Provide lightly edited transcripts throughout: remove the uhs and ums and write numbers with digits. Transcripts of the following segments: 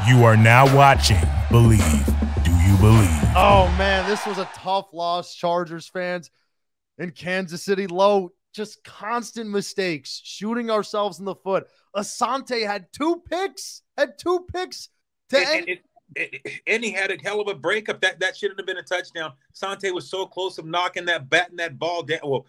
You are now watching Believe. Do you believe? Oh, man, this was a tough loss, Chargers fans. In Kansas City, low, just constant mistakes, shooting ourselves in the foot. Asante had two picks to end. And he had a hell of a breakup. That shouldn't have been a touchdown. Asante was so close to knocking that ball down. Well,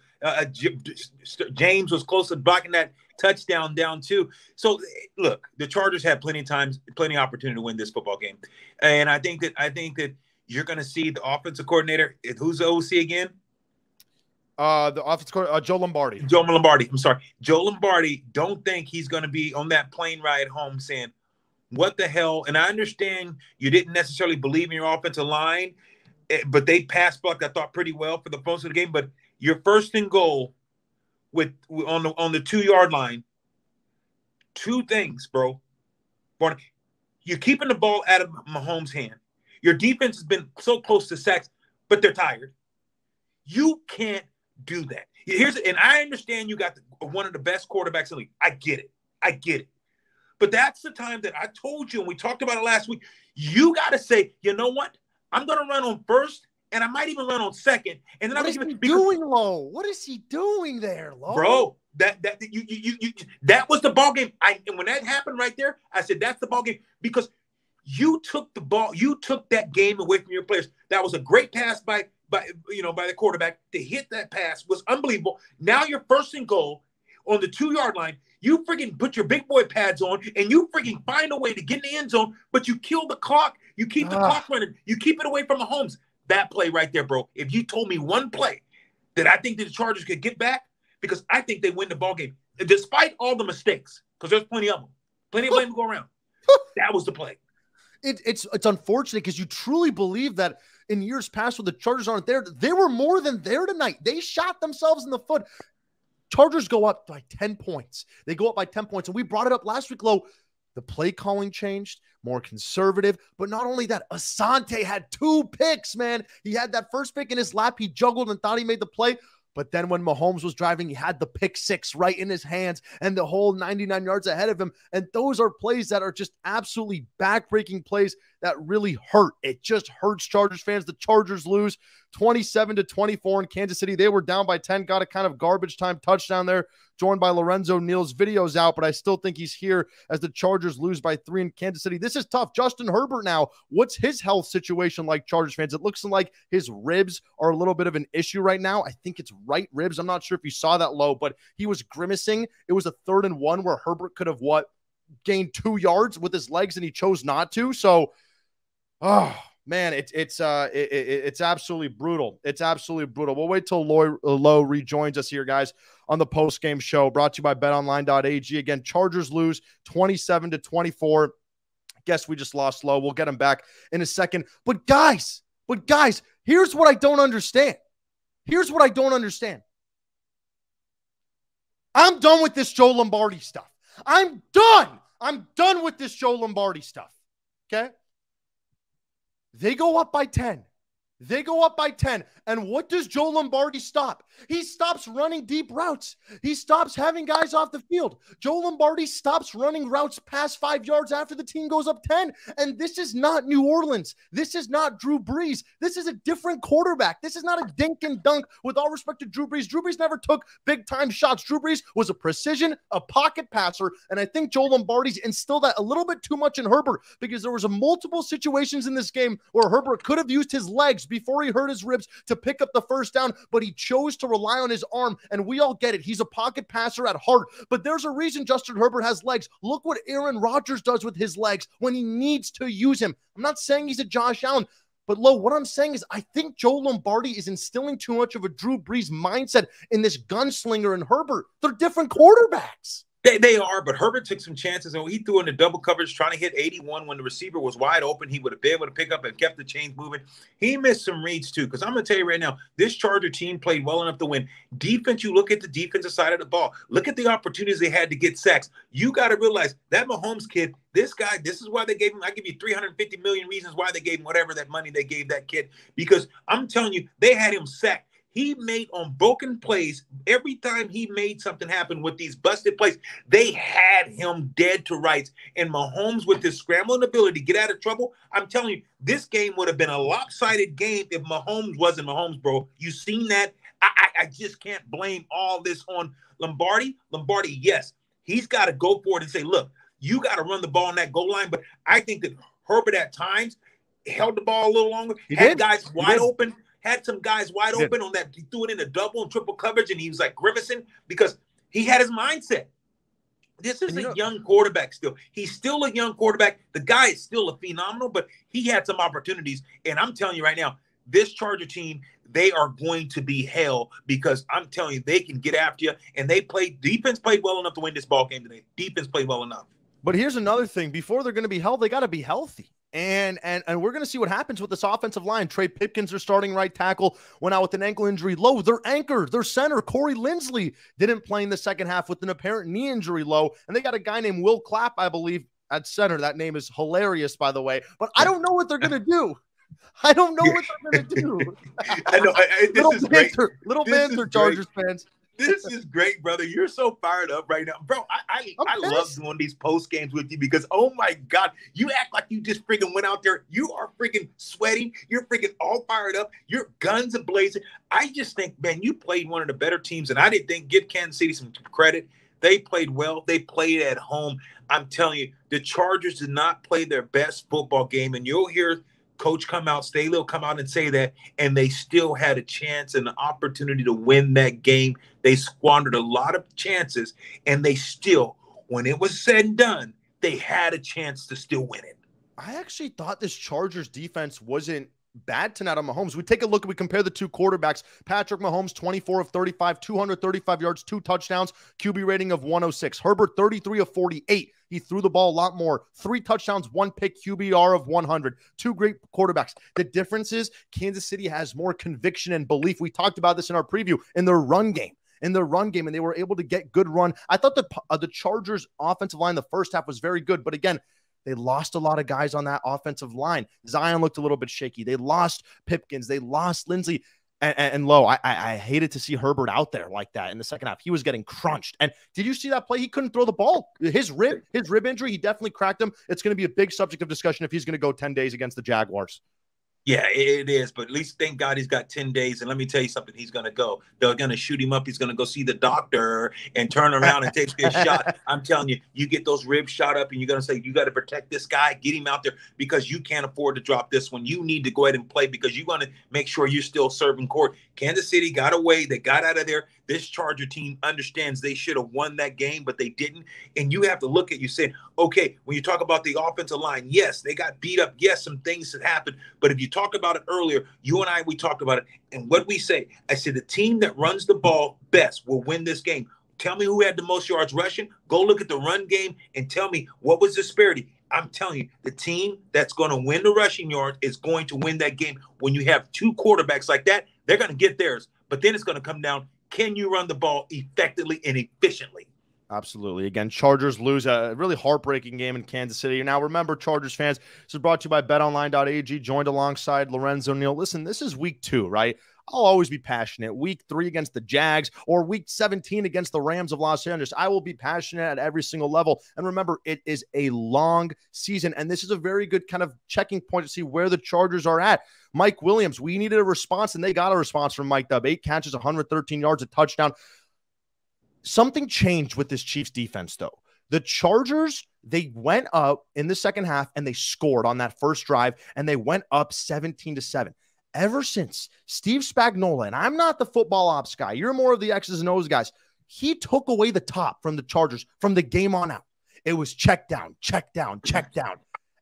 James was close to blocking that touchdown down too. So look, the Chargers had plenty of opportunity to win this football game, and I think that you're going to see the offensive coordinator. Who's the OC again? The offensive coordinator, Joe Lombardi. I'm sorry, Joe Lombardi. Don't think he's going to be on that plane ride home saying, what the hell? And I understand you didn't necessarily believe in your offensive line, but they pass blocked, I thought, pretty well for the most of the game. But your first and goal on the 2-yard line, two things, bro. Borna, you're keeping the ball out of Mahomes' hand. Your defense has been so close to sacks, but they're tired. You can't do that. And I understand you got one of the best quarterbacks in the league. I get it. But that's the time that I told you, and we talked about it last week, you got to say, you know what? I'm going to run on first, and I might even run on second. And then What is he doing, Lo? What is he doing there, Lo? Bro, that was the ball game. And when that happened right there, I said, that's the ball game, because you took the ball, you took that game away from your players. That was a great pass by the quarterback. To hit that pass was unbelievable. Now you're first and goal on the 2-yard line. You freaking put your big boy pads on and you freaking find a way to get in the end zone, but you kill the clock. You keep the clock running. You keep it away from Mahomes. That play right there, bro. If you told me one play that I think that the Chargers could get back, because I think they win the ball game, despite all the mistakes, because there's plenty of them. Plenty of blame to go around. That was the play. It's unfortunate because you truly believe that in years past when the Chargers aren't there, they were more than there tonight. They shot themselves in the foot. Chargers go up by 10 points. They go up by 10 points. And we brought it up last week, Lo. The play calling changed, more conservative. But not only that, Asante had 2 picks, man. He had that first pick in his lap. He juggled and thought he made the play. But then when Mahomes was driving, he had the pick 6 right in his hands and the whole 99 yards ahead of him. And those are plays that are just absolutely backbreaking plays that really hurt. It just hurts Chargers fans. The Chargers lose 27-24 in Kansas City. They were down by 10, got a kind of garbage time touchdown there, joined by Lorenzo Neal's. Video's out, but I still think he's here as the Chargers lose by 3 in Kansas City. This is tough. Justin Herbert now, what's his health situation like, Chargers fans? It looks like his ribs are a little bit of an issue right now. I think it's right ribs. I'm not sure if you saw that, Low, but he was grimacing. It was a 3rd and 1 where Herbert could have gained 2 yards with his legs, and he chose not to. So, man, it's absolutely brutal. It's absolutely brutal. We'll wait till Lowe rejoins us here, guys, on the post-game show brought to you by betonline.ag. Again, Chargers lose 27-24. Guess we just lost Lowe. We'll get him back in a second. But guys, here's what I don't understand. I'm done with this Joe Lombardi stuff. I'm done with this Joe Lombardi stuff. Okay? They go up by 10. And what does Joe Lombardi stop? He stops running deep routes. He stops having guys off the field. Joe Lombardi stops running routes past 5 yards after the team goes up 10. And this is not New Orleans. This is not Drew Brees. This is a different quarterback. This is not a dink and dunk, with all respect to Drew Brees. Drew Brees never took big-time shots. Drew Brees was a precision, a pocket passer, and I think Joe Lombardi's instilled that a little bit too much in Herbert, because there was multiple situations in this game where Herbert could have used his legs before he hurt his ribs to pick up the first down, but he chose to rely on his arm, and we all get it. He's a pocket passer at heart, but there's a reason Justin Herbert has legs. Look what Aaron Rodgers does with his legs when he needs to use him. I'm not saying he's a Josh Allen, but Lo, what I'm saying is I think Joe Lombardi is instilling too much of a Drew Brees mindset in this gunslinger and Herbert. They're different quarterbacks. They are, but Herbert took some chances, and he threw in the double coverage trying to hit 81 when the receiver was wide open. He would have been able to pick up and kept the chains moving. He missed some reads too, because I'm going to tell you right now, this Charger team played well enough to win. Defense, you look at the defensive side of the ball. Look at the opportunities they had to get sacks. You got to realize that Mahomes kid, this guy, this is why they gave him, I give you 350 million reasons why they gave him whatever that money they gave that kid, because I'm telling you, they had him sacked. he made on broken plays. Every time he made something happen with these busted plays, they had him dead to rights. And Mahomes, with his scrambling ability to get out of trouble, I'm telling you, this game would have been a lopsided game if Mahomes wasn't Mahomes, bro. You seen that? I just can't blame all this on Lombardi. Lombardi, yes, he's got to go for it and say, look, you got to run the ball on that goal line. But I think that Herbert at times held the ball a little longer, had guys wide open, had some guys wide open on that. He threw it in a double and triple coverage, and he was like grimacing because he had his mindset. This is a young quarterback still. He's still a young quarterback. The guy is still a phenomenal, but he had some opportunities. And I'm telling you right now, this Charger team, they are going to be hell because I'm telling you, they can get after you. And defense played well enough to win this ball game today. Defense played well enough. But here's another thing. Before they're going to be held, they got to be healthy. And we're going to see what happens with this offensive line. Trey Pipkins, their starting right tackle, went out with an ankle injury low. Their anchor, their center, Corey Linsley, didn't play in the second half with an apparent knee injury low. And they got a guy named Will Clapp, I believe, at center. That name is hilarious, by the way. But I don't know what they're going to do. I don't know what they're going to do. I know. Little banter, Chargers fans. This is great, brother. You're so fired up right now. Bro, I love doing these post games with you because, oh my God, you act like you just freaking went out there. You are freaking sweating. You're freaking all fired up. Your guns are blazing. I just think, man, you played one of the better teams, and I didn't think, give Kansas City some credit. They played well. They played at home. I'm telling you, the Chargers did not play their best football game, and you'll hear Coach come out, Staley come out and say that, and they still had a chance and an opportunity to win that game. They squandered a lot of chances, and they still, when it was said and done, they had a chance to still win it. I actually thought this Chargers defense wasn't bad tonight on Mahomes. We take a look, we compare the two quarterbacks. Patrick Mahomes, 24 of 35, 235 yards, 2 touchdowns, QB rating of 106. Herbert, 33 of 48. He threw the ball a lot more. 3 touchdowns, 1 pick, QBR of 100. 2 great quarterbacks. The difference is Kansas City has more conviction and belief. We talked about this in our preview in their run game. And they were able to get good run. I thought the Chargers offensive line the first half was very good, but again, they lost a lot of guys on that offensive line. Zion looked a little bit shaky. They lost Pipkins. They lost Lindsey and Lowe. I hated to see Herbert out there like that in the second half. He was getting crunched. And did you see that play? He couldn't throw the ball. His rib injury, he definitely cracked him. It's going to be a big subject of discussion if he's going to go 10 days against the Jaguars. Yeah, it is. But at least thank God he's got 10 days. And let me tell you something. He's going to go. They're going to shoot him up. He's going to go see the doctor and turn around and take his shot. I'm telling you, you get those ribs shot up and you're going to say, you got to protect this guy. Get him out there because you can't afford to drop this one. You need to go ahead and play because you're going to make sure you're still serving court. Kansas City got away. They got out of there. This Charger team understands they should have won that game, but they didn't. And you have to look at you saying, okay, when you talk about the offensive line, yes, they got beat up. Yes, some things that happened. But if you talked about it earlier, you and we talked about it. And what we say, I said, the team that runs the ball best will win this game. Tell me who had the most yards rushing. Go look at the run game and tell me what was the disparity. I'm telling you, the team that's going to win the rushing yard is going to win that game. When you have 2 quarterbacks like that, they're going to get theirs. But then it's going to come down, can you run the ball effectively and efficiently? Absolutely. Again, Chargers lose a really heartbreaking game in Kansas City. Now, remember, Chargers fans, this is brought to you by betonline.ag, joined alongside Lorenzo Neal. Listen, this is week 2, right? I'll always be passionate. Week 3 against the Jags or week 17 against the Rams of Los Angeles. I will be passionate at every single level. And remember, it is a long season, and this is a very good kind of checking point to see where the Chargers are at. Mike Williams, we needed a response, and they got a response from Mike Dubb. 8 catches, 113 yards, a touchdown. Something changed with this Chiefs defense, though. The Chargers, they went up in the second half, and they scored on that first drive, and they went up 17-7. Ever since Steve Spagnuolo, and I'm not the football ops guy, you're more of the X's and O's guys, he took away the top from the Chargers from the game on out. It was check down, check down, check down.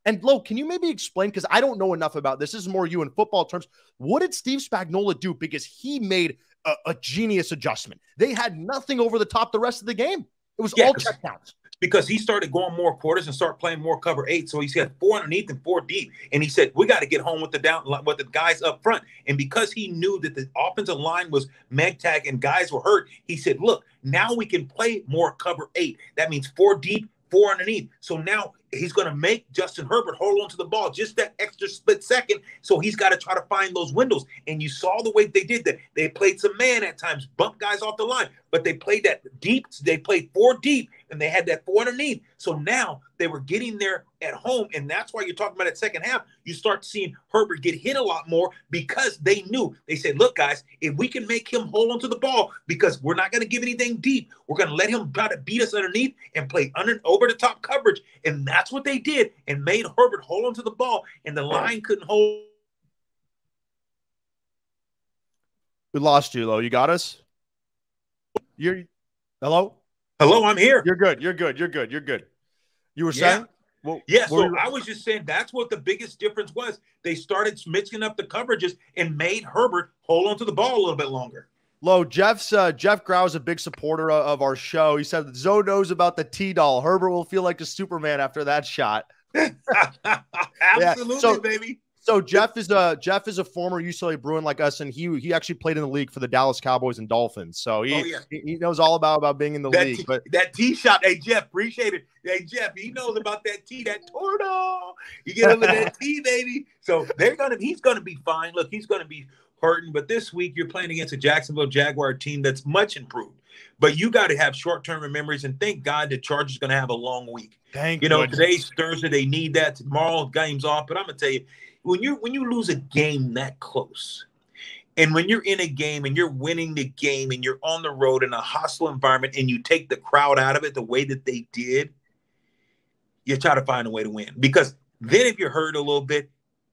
And Lo, can you maybe explain, because I don't know enough about this. This is more you in football terms. What did Steve Spagnuolo do? Because he made a genius adjustment. They had nothing over the top the rest of the game. It was all check downs. Because he started going more quarters and start playing more cover 8. So he said 4 underneath and 4 deep. And he said, we got to get home with the guys up front. And because he knew that the offensive line was mag-tag and guys were hurt, he said, look, now we can play more cover 8. That means 4 deep, 4 underneath. So now he's going to make Justin Herbert hold on to the ball just that extra split second. So he's got to try to find those windows. And you saw the way they did that. They played some man at times, bumped guys off the line, but they played that deep. They played 4 deep, and they had that 4 underneath. So now they were getting there at home, and that's why you're talking about that second half. You start seeing Herbert get hit a lot more because they knew. They said, look, guys, if we can make him hold on to the ball because we're not going to give anything deep, we're going to let him try to beat us underneath and play over the top coverage. And that's what they did and made Herbert hold on to the ball, and the line couldn't hold. We lost you, Lo. You got us? Hello? Hello, I'm here. You're good. You were saying? Well, yeah, so I was just saying that's what the biggest difference was. They started mixing up the coverages and made Herbert hold on to the ball a little bit longer. Lo, Jeff Grau is a big supporter of our show. He said that Zoe knows about the T-doll. Herbert will feel like a Superman after that shot. Absolutely, baby. So Jeff is a former UCLA Bruin like us, and he actually played in the league for the Dallas Cowboys and Dolphins. So he knows all about being in the league. But that tee shot, hey Jeff, appreciate it. Hey Jeff, he knows about that tee, that tornado. You get over that tee, baby. So he's gonna be fine. Look, he's gonna be hurting, but this week you're playing against a Jacksonville Jaguar team that's much improved. But you got to have short-term memories, and thank God the Chargers going to have a long week. Today's Thursday, they need that. Tomorrow, game's off. But I'm going to tell you, when you lose a game that close, and when you're in a game and you're winning the game and you're on the road in a hostile environment and you take the crowd out of it the way that they did, you try to find a way to win. Because then if you're hurt a little bit,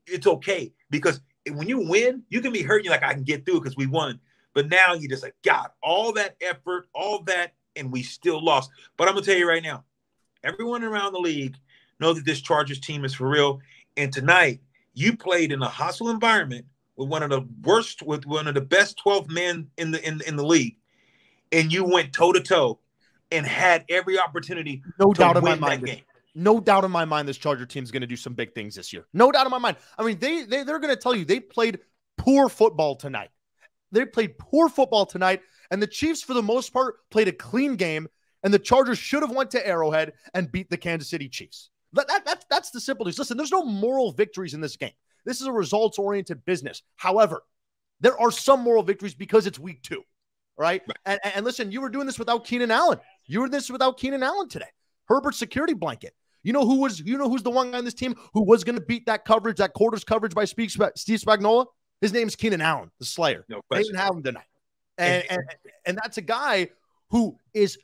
it's okay. Because when you win, you can be hurt. You're like, I can get through because we won. But now you're just like, God, all that effort, all that, and we still lost. But I'm going to tell you right now, everyone around the league knows that this Chargers team is for real. And tonight, you played in a hostile environment with one of the best 12 men in the league, and you went toe-to-toe and had every opportunity no to doubt in win my that mind. game. No doubt in my mind this Charger team is going to do some big things this year. No doubt in my mind. I mean, they're going to tell you they played poor football tonight. They played poor football tonight, and the Chiefs, for the most part, played a clean game, and the Chargers should have went to Arrowhead and beat the Kansas City Chiefs. That's the simple news. Listen, there's no moral victories in this game. This is a results-oriented business. However, there are some moral victories because it's week 2, right? And listen, you were doing this without Keenan Allen. You were this without Keenan Allen today. Herbert's security blanket. You know who's the one guy on this team who was going to beat that coverage, that quarters coverage by Steve Spagnuolo? His name's Keenan Allen, the Slayer. No they didn't have him tonight. And that's a guy who is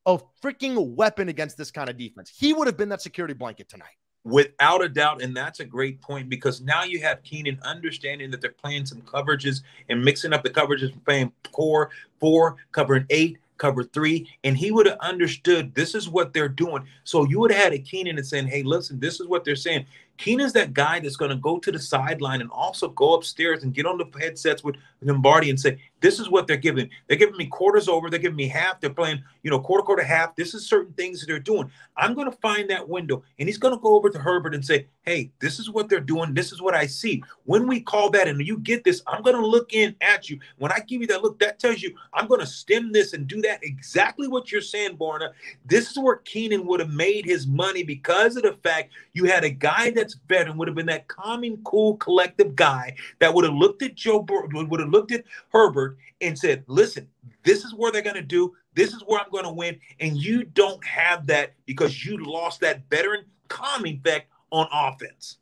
a freaking weapon against this kind of defense. He would have been that security blanket tonight. Without a doubt, and that's a great point because now you have Keenan understanding that they're playing some coverages and mixing up the coverages, playing core 4, covering 8, cover 3, and he would have understood this is what they're doing. So you would have had a Keenan and saying, hey, listen, this is what they're saying. Keenan's that guy that's going to go to the sideline and also go upstairs and get on the headsets with Lombardi and say, this is what they're giving. They're giving me quarters over. They're giving me half. They're playing, quarter, half. This is certain things that they're doing. I'm going to find that window. And he's going to go over to Herbert and say, hey, this is what they're doing. This is what I see. When we call that and you get this, I'm going to look in at you. When I give you that look, that tells you I'm going to stem this and do that. Exactly what you're saying, Borna. This is where Keenan would have made his money because of the fact you had a guy that's veteran, would have been that calming, cool, collective guy that would have looked at would have looked at Herbert and said, listen, this is where they're going to do. This is where I'm going to win. And you don't have that because you lost that veteran calming effect on offense.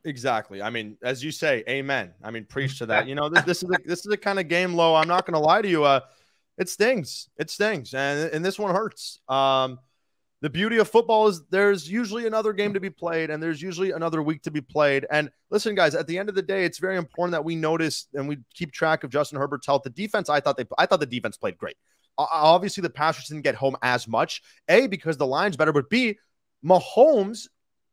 Exactly. I mean, as you say, amen. I mean, preach to that. This is the kind of game, Low. I'm not going to lie to you. It stings. It stings. And this one hurts. The beauty of football is there's usually another game to be played, and there's usually another week to be played. And listen, guys, at the end of the day, it's very important that we notice and we keep track of Justin Herbert's health. The defense, I thought the defense played great. Obviously, the pass rush didn't get home as much. A, because the line's better, but B, Mahomes,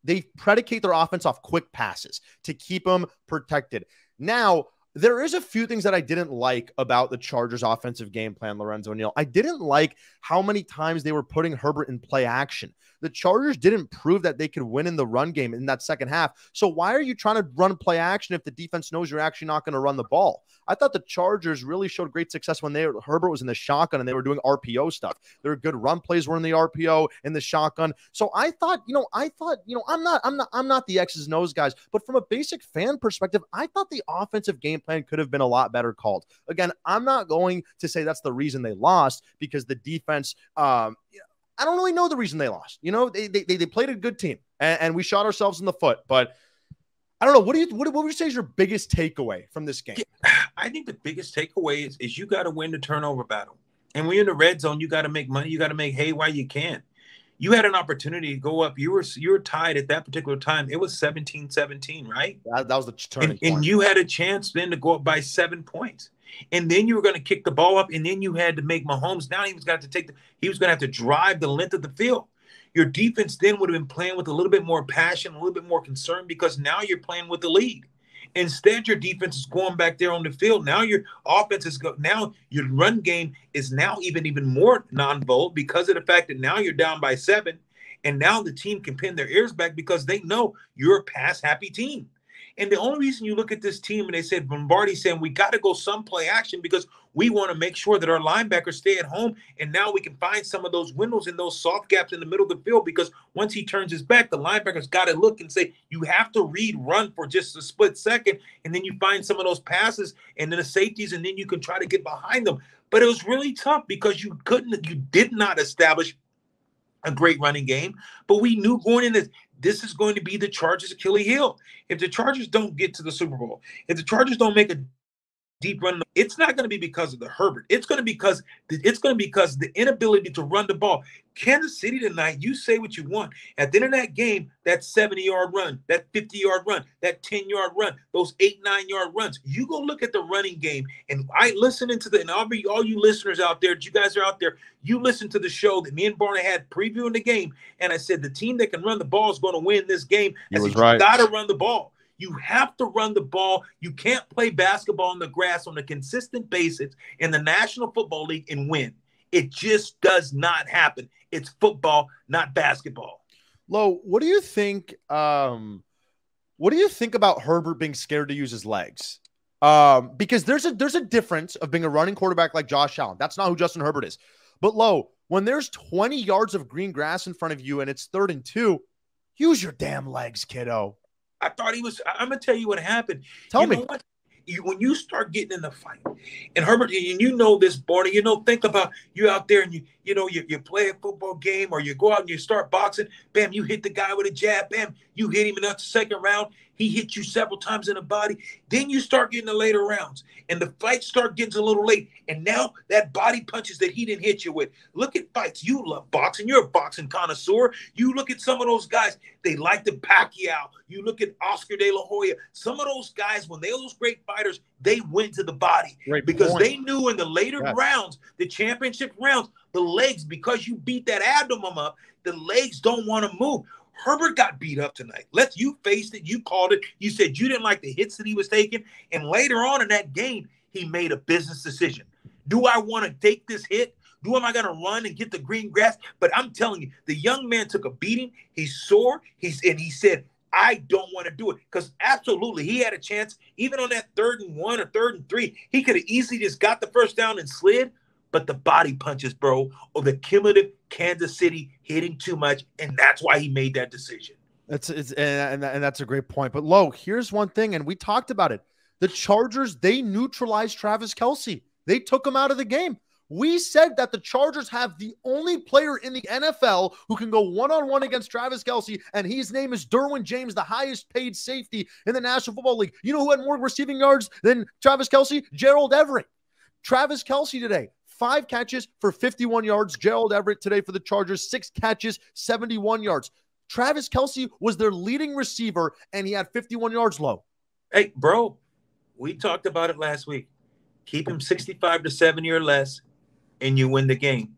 they predicate their offense off quick passes to keep them protected. Now, There is a few things that I didn't like about the Chargers offensive game plan, Lorenzo Neal. I didn't like how many times they were putting Herbert in play action. The Chargers didn't prove that they could win in the run game in that second half. So why are you trying to run play action if the defense knows you're actually not going to run the ball? I thought the Chargers really showed great success when Herbert was in the shotgun and they were doing RPO stuff. Their good run plays were in the RPO in the shotgun. So I thought, I'm not the X's and O's guys, but from a basic fan perspective, I thought the offensive game plan could have been a lot better called. Again, I'm not going to say that's the reason they lost, because the defense, I don't really know the reason they lost. They played a good team and we shot ourselves in the foot, but I don't know. What would you say is your biggest takeaway from this game? I think the biggest takeaway is you got to win the turnover battle. And when you're in the red zone, you got to make money. You got to make hay while you can. You had an opportunity to go up. You were tied at that particular time. It was 17-17, right? That was the turning point. And you had a chance then to go up by 7 points. And then you were going to kick the ball up, and then you had to make Mahomes. Now he was going to have to drive the length of the field. Your defense then would have been playing with a little bit more passion, a little bit more concern, because now you're playing with the lead. Instead, your defense is going back there on the field. Now your offense is now your run game is now even more non-vote because of the fact that now you're down by 7, and now the team can pin their ears back because they know you're a pass-happy team. And the only reason you look at this team, and they said Lombardi saying we got to go some play action because we want to make sure that our linebackers stay at home, and now we can find some of those windows and those soft gaps in the middle of the field, because once he turns his back, the linebackers got to look and say you have to read run for just a split second, and then you find some of those passes and then the safeties, and then you can try to get behind them. But it was really tough because you did not establish a great running game, but we knew going in this is going to be the Chargers' Achilles heel. If the Chargers don't get to the Super Bowl, if the Chargers don't make a deep run, it's not going to be because of the Herbert. It's going to be because the inability to run the ball. Kansas City tonight, you say what you want. At the end of that game, that 70-yard run, that 50-yard run, that 10-yard run, those 8-9-yard runs, you go look at the running game. And I listening to and all you listeners out there, you guys are out there, you listen to the show that me and Borna had previewing the game. And I said, the team that can run the ball is going to win this game. I said, you got to run the ball. You have to run the ball. You can't play basketball on the grass on a consistent basis in the National Football League and win. It just does not happen. It's football, not basketball. Lo, what do you think? What do you think about Herbert being scared to use his legs? Because there's a difference of being a running quarterback like Josh Allen. That's not who Justin Herbert is. But Lo, when there's 20 yards of green grass in front of you and it's 3rd and 2, use your damn legs, kiddo. I thought he was. I'm gonna tell you what happened. Tell me. Know what? When you start getting in the fight, and Herbert, and you know this, Borna, think about you out there and you play a football game or you go out and you start boxing, bam, you hit the guy with a jab, bam, you hit him in the second round, he hit you several times in the body, then you start getting the later rounds, and the fights start getting a little late, and now that body punches that he didn't hit you with. Look at fights. You love boxing. You're a boxing connoisseur. You look at some of those guys, they like the Pacquiao. You look at Oscar De La Hoya. Some of those guys, when they were those great fighters, they went to the body because they knew in the later rounds, the championship rounds, the legs, because you beat that abdomen up, the legs don't want to move. Herbert got beat up tonight. You faced it. You called it. You said you didn't like the hits that he was taking. And later on in that game, he made a business decision. Do I want to take this hit? Am I going to run and get the green grass? But I'm telling you, the young man took a beating. He's sore. He said, I don't want to do it, because absolutely he had a chance. Even on that 3rd and 1 or 3rd and 3, he could have easily just got the first down and slid. But the body punches, bro, or the cumulative Kansas City hitting too much, and that's why he made that decision. And that's a great point. But Lo, here's one thing, and we talked about it. The Chargers, they neutralized Travis Kelce. They took him out of the game. We said that the Chargers have the only player in the NFL who can go one-on-one against Travis Kelce, and his name is Derwin James, the highest paid safety in the National Football League. You know who had more receiving yards than Travis Kelce? Gerald Everett. Travis Kelce today, 5 catches for 51 yards. Gerald Everett today for the Chargers, 6 catches, 71 yards. Travis Kelce was their leading receiver, and he had 51 yards. Low. Hey, bro, we talked about it last week. Keep him 65 to 70 or less, and you win the game.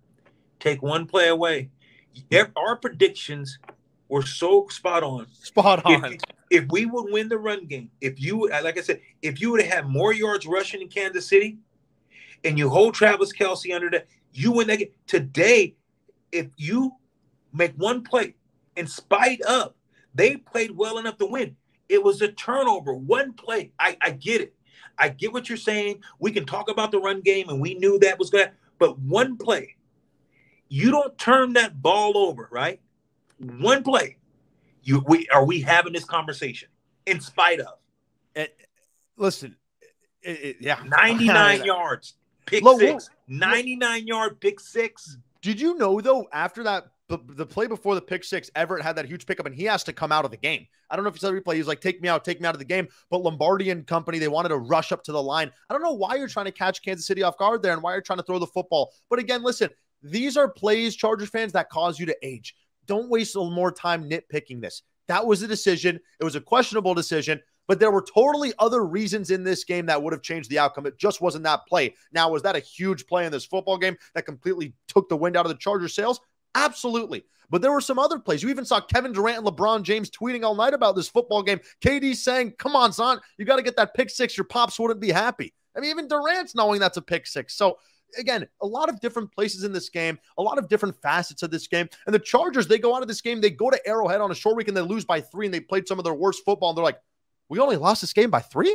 Take one play away. Our predictions were so spot on. if we would win the run game, if you, like I said, if you would have had more yards rushing in Kansas City and you hold Travis Kelce under that, you win that game. Today, if you make one play, in spite of, they played well enough to win. It was a turnover, one play. I get it. I get what you're saying. We can talk about the run game, and we knew that was going to, but one play, you don't turn that ball over, right? One play. Are we having this conversation in spite of? Listen, yeah. 99 yards, pick six. 99-yard pick six. Did you know, though, after that, the play before the pick six, Everett had that huge pickup, and he has to come out of the game. I don't know if you saw the replay. He was like, take me out of the game. But Lombardi and company, they wanted to rush up to the line. I don't know why you're trying to catch Kansas City off guard there and why you're trying to throw the football. But again, listen, these are plays, Chargers fans, that cause you to age. Don't waste more time nitpicking this. That was a decision. It was a questionable decision, but there were totally other reasons in this game that would have changed the outcome. It just wasn't that play. Now, was that a huge play in this football game that completely took the wind out of the Chargers' sails? Absolutely. But there were some other plays. You even saw Kevin Durant and LeBron James tweeting all night about this football game. KD saying, come on, son, you got to get that pick six. Your pops wouldn't be happy. I mean, even Durant's knowing that's a pick six. So, again, a lot of different places in this game, a lot of different facets of this game. And the Chargers, they go out of this game, they go to Arrowhead on a short week and they lose by 3, and they played some of their worst football. And they're like, we only lost this game by 3?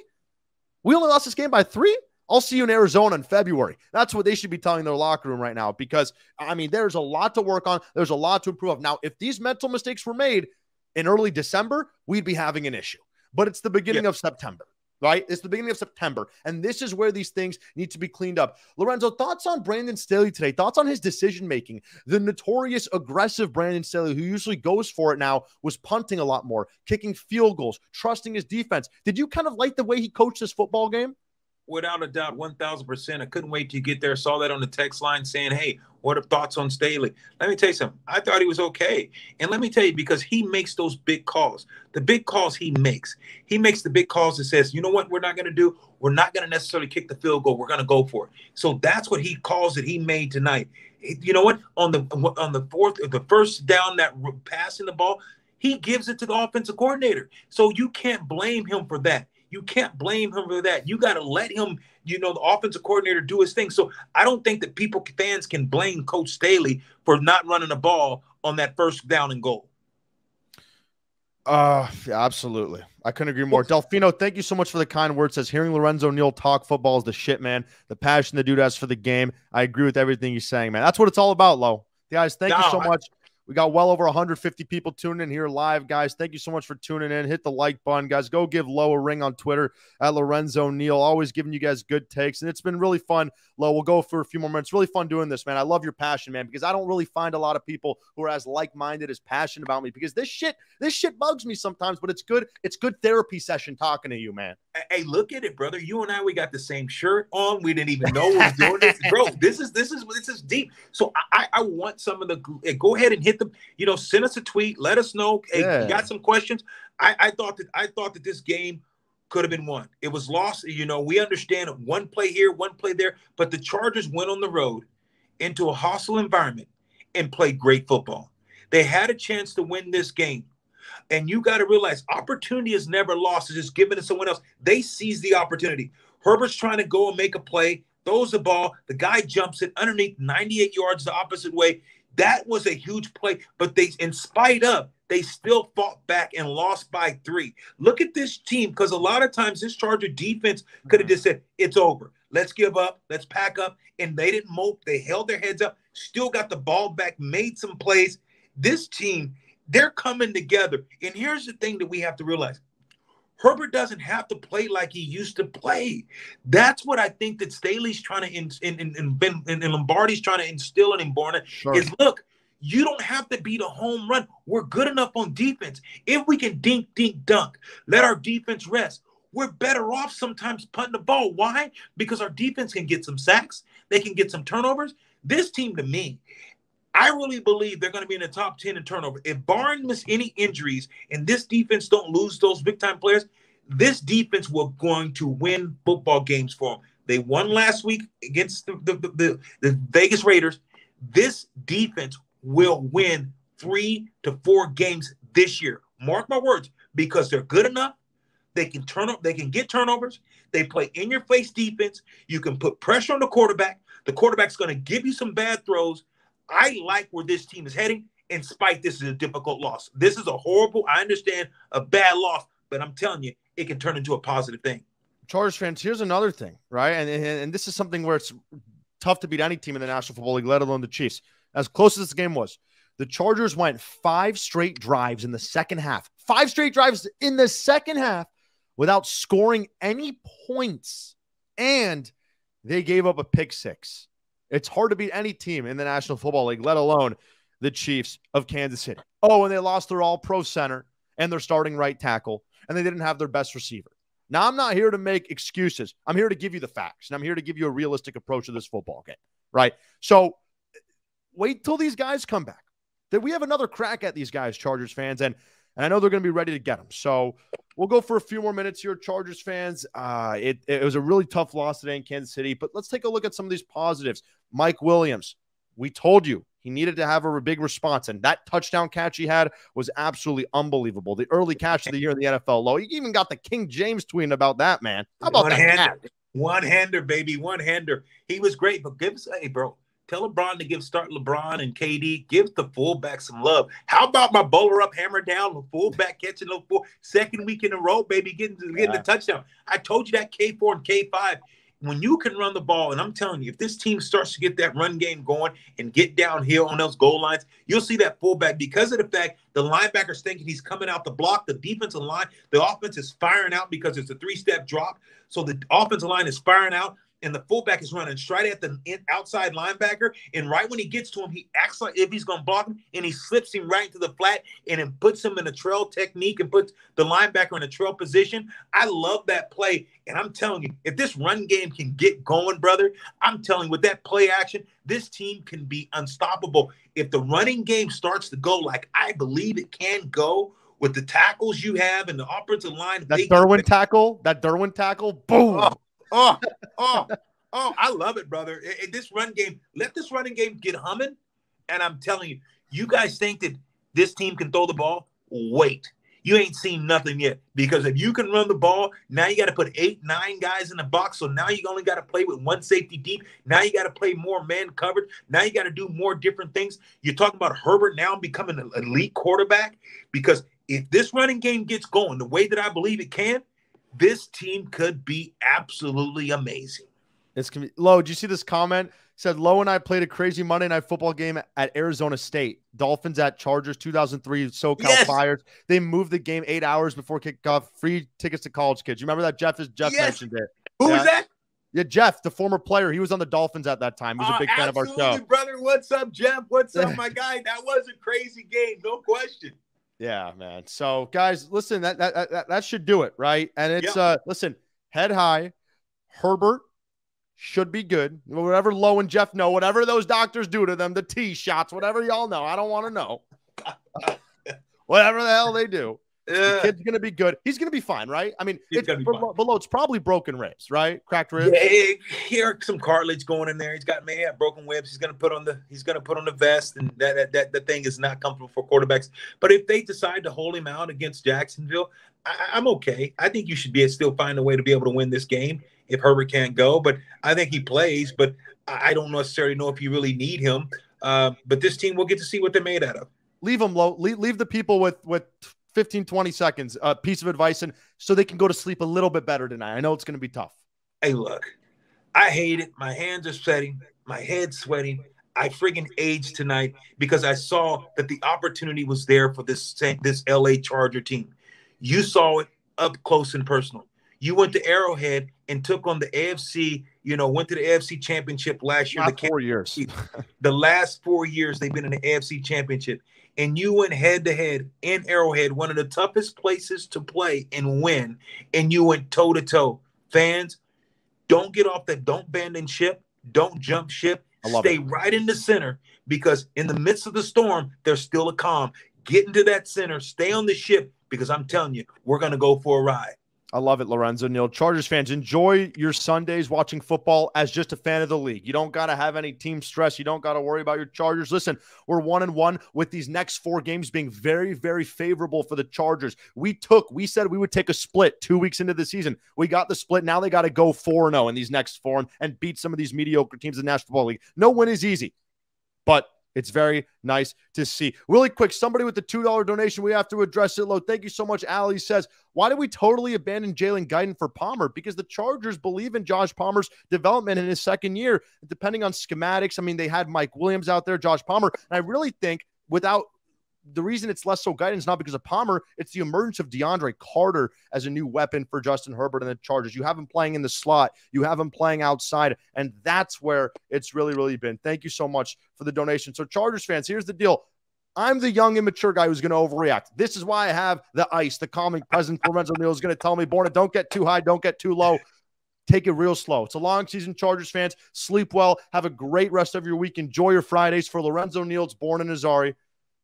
We only lost this game by 3? I'll see you in Arizona in February. That's what they should be telling their locker room right now because, I mean, there's a lot to work on. There's a lot to improve on. Now, if these mental mistakes were made in early December, we'd be having an issue. But it's the beginning of September, right? It's the beginning of September, and this is where these things need to be cleaned up. Lorenzo, thoughts on Brandon Staley today? Thoughts on his decision-making? The notorious aggressive Brandon Staley, who usually goes for it now, was punting a lot more, kicking field goals, trusting his defense. Did you kind of like the way he coached this football game? Without a doubt, 1,000%. I couldn't wait to get there. Saw that on the text line saying, hey, what are thoughts on Staley? Let me tell you something. I thought he was okay. And let me tell you, because he makes those big calls. The big calls he makes the big calls that says, you know what we're not going to do? We're not going to necessarily kick the field goal. We're going to go for it. So that's what he calls that he made tonight. You know what? On the first down, that passing the ball, he gives it to the offensive coordinator. So you can't blame him for that. You can't blame him for that. You got to let him, the offensive coordinator do his thing. So I don't think that fans can blame Coach Staley for not running the ball on that first down and goal. Yeah, absolutely. I couldn't agree more. Delfino, thank you so much for the kind words. Says hearing Lorenzo Neal talk football is the shit, man. The passion the dude has for the game. I agree with everything he's saying, man. That's what it's all about, Lo. Guys, thank you so much. We got well over 150 people tuning in here live, guys. Thank you so much for tuning in. Hit the like button, guys. Go give Lo a ring on Twitter at Lorenzo Neal. Always giving you guys good takes, and it's been really fun. Lo, we'll go for a few more minutes. Really fun doing this, man. I love your passion, man, because I don't really find a lot of people who are as like-minded, as passionate about me, because this shit bugs me sometimes, but it's good. It's good therapy session talking to you, man. Hey, look at it, brother. You and I, we got the same shirt on. We didn't even know we was doing this. Bro, this is deep. So I want some of the go ahead and hit them, send us a tweet, let us know. Hey, you got some questions. I thought that this game could have been won. It was lost. We understand one play here, one play there, but the Chargers went on the road into a hostile environment and played great football. They had a chance to win this game. And you got to realize opportunity is never lost. It's just given to someone else. They seize the opportunity. Herbert's trying to go and make a play, throws the ball. The guy jumps it underneath 98 yards the opposite way. That was a huge play. But in spite of, they still fought back and lost by 3. Look at this team, because a lot of times this Charger defense could have just said, it's over. Let's give up. Let's pack up. And they didn't mope. They held their heads up, still got the ball back, made some plays. This team, they're coming together. And here's the thing that we have to realize. Herbert doesn't have to play like he used to play. That's what I think that Staley's trying to, and Lombardi's trying to instill in Borna is, look, you don't have to beat a home run. We're good enough on defense. If we can dink, dunk, let our defense rest, we're better off sometimes punting the ball. Why? Because our defense can get some sacks. They can get some turnovers. This team, to me, I really believe they're going to be in the top 10 in turnover. If barring any injuries and this defense don't lose those big-time players, this defense will going to win football games for them. They won last week against the Vegas Raiders. This defense will win 3 to 4 games this year. Mark my words, because they're good enough. They can They can get turnovers. They play in-your-face defense. You can put pressure on the quarterback. The quarterback's going to give you some bad throws. I like where this team is heading, in spite this is a difficult loss. This is a horrible, I understand, a bad loss, but I'm telling you, it can turn into a positive thing. Chargers fans, here's another thing, right? And this is something where it's tough to beat any team in the National Football League, let alone the Chiefs. As close as this game was, the Chargers went 5 straight drives in the second half. 5 straight drives in the second half without scoring any points. And they gave up a pick 6. It's hard to beat any team in the National Football League, let alone the Chiefs of Kansas City. Oh, and they lost their all-pro center and their starting right tackle, and they didn't have their best receiver. Now, I'm not here to make excuses. I'm here to give you the facts, and I'm here to give you a realistic approach to this football game, right? So wait till these guys come back. That we have another crack at these guys, Chargers fans, and I know they're going to be ready to get them. So we'll go for a few more minutes here, Chargers fans. It was a really tough loss today in Kansas City, but let's take a look at some of these positives. Mike Williams, we told you he needed to have a big response, and that touchdown catch he had was absolutely unbelievable. The early catch of the year in the NFL. Low. You even got the King James tweeting about that, man. How about that? One-hander, baby, one-hander. He was great, but hey, bro, tell LeBron to start LeBron and KD. Give the fullback some love. How about my bowler up, hammer down, the fullback catching the second week in a row, baby, getting the touchdown. I told you that K4 and K5. When you can run the ball, and I'm telling you, if this team starts to get that run game going and get downhill on those goal lines, you'll see that fullback, because of the fact the linebacker's thinking he's coming out the block, the defensive line, the offense is firing out because it's a 3-step drop. So the offensive line is firing out, and the fullback is running straight at the outside linebacker. And right when he gets to him, he acts like if he's going to block him, and he slips him right into the flat and then puts him in a trail technique and puts the linebacker in a trail position. I love that play. And I'm telling you, if this run game can get going, brother, I'm telling you, with that play action, this team can be unstoppable. If the running game starts to go like I believe it can go, with the tackles you have and the offensive line. That Derwin tackle, boom. Oh, I love it, brother. This run game, let this running game get humming. And I'm telling you, you guys think that this team can throw the ball? Wait. You ain't seen nothing yet. Because if you can run the ball, now you got to put 8, 9 guys in the box. So now you only got to play with 1 safety deep. Now you got to play more man coverage. Now you got to do more different things. You're talking about Herbert now becoming an elite quarterback. Because if this running game gets going the way that I believe it can, this team could be absolutely amazing. It's gonna be, Lo, did you see this comment? It said, Lo and I played a crazy Monday Night Football game at Arizona State. Dolphins at Chargers, 2003 SoCal Fires. They moved the game 8 hours before kickoff. Free tickets to college kids. You remember that? Jeff mentioned it. Who was that? Yeah, Jeff, the former player. He was on the Dolphins at that time. He was a big fan of our show. Brother. What's up, Jeff? What's up, my guy? That was a crazy game. No question. Yeah, man. So, guys, listen, that should do it, right? And it's listen, head high. Herbert should be good. Whatever Lo and Jeff know, whatever those doctors do to them, the T shots, whatever y'all know. I don't want to know. Whatever the hell they do. The kid's going to be good. He's going to be fine, right? I mean, below, it's probably broken ribs, right? Cracked ribs. Yeah, here some cartilage going in there. He's got broken ribs. He's going to put on the vest, and that thing is not comfortable for quarterbacks. But if they decide to hold him out against Jacksonville, I'm okay. I think you should still find a way to be able to win this game if Herbert can't go. But I think he plays, but I don't necessarily know if you really need him. But this team, we'll get to see what they're made out of. Leave them low. Leave the people with 15, 20 seconds, a piece of advice, and so they can go to sleep a little bit better tonight. I know it's going to be tough. Hey, look, I hate it. My hands are sweating. My head's sweating. I friggin' aged tonight because I saw that the opportunity was there for this LA Charger team. You saw it up close and personal. You went to Arrowhead and took on the AFC, went to the AFC Championship last year. Last 4 years. The last 4 years they've been in the AFC Championship. And you went head-to-head in Arrowhead, one of the toughest places to play and win, and you went toe-to-toe. Fans, don't get off that. Don't abandon ship. Don't jump ship. Stay right in the center, because in the midst of the storm, there's still a calm. Get into that center. Stay on the ship, because I'm telling you, we're going to go for a ride. I love it, Lorenzo Neal. Chargers fans, enjoy your Sundays watching football as just a fan of the league. You don't got to have any team stress. You don't got to worry about your Chargers. Listen, we're 1-1 with these next 4 games being very, very favorable for the Chargers. We said we would take a split 2 weeks into the season. We got the split. Now they got to go 4-0 in these next 4 and beat some of these mediocre teams in the National Football League. No win is easy, but it's very nice to see. Really quick, somebody with the $2 donation, we have to address it, Lo. Thank you so much. Ali says, why did we totally abandon Jalen Guyton for Palmer? Because the Chargers believe in Josh Palmer's development in his second year. Depending on schematics, I mean, they had Mike Williams out there, Josh Palmer. And I really think the reason it's less so Guyton is not because of Palmer. It's the emergence of DeAndre Carter as a new weapon for Justin Herbert and the Chargers. You have him playing in the slot. You have him playing outside. And that's where it's really, really been. Thank you so much for the donation. So Chargers fans, here's the deal. I'm the young, immature guy who's going to overreact. This is why I have the ice, the calming presence. Lorenzo Neal is going to tell me, Borna, don't get too high, don't get too low. Take it real slow. It's a long season, Chargers fans. Sleep well. Have a great rest of your week. Enjoy your Fridays. For Lorenzo Neal, it's Borna and Nazari.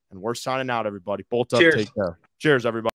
And we're signing out, everybody. Bolt up. Cheers. Take care. Cheers, everybody.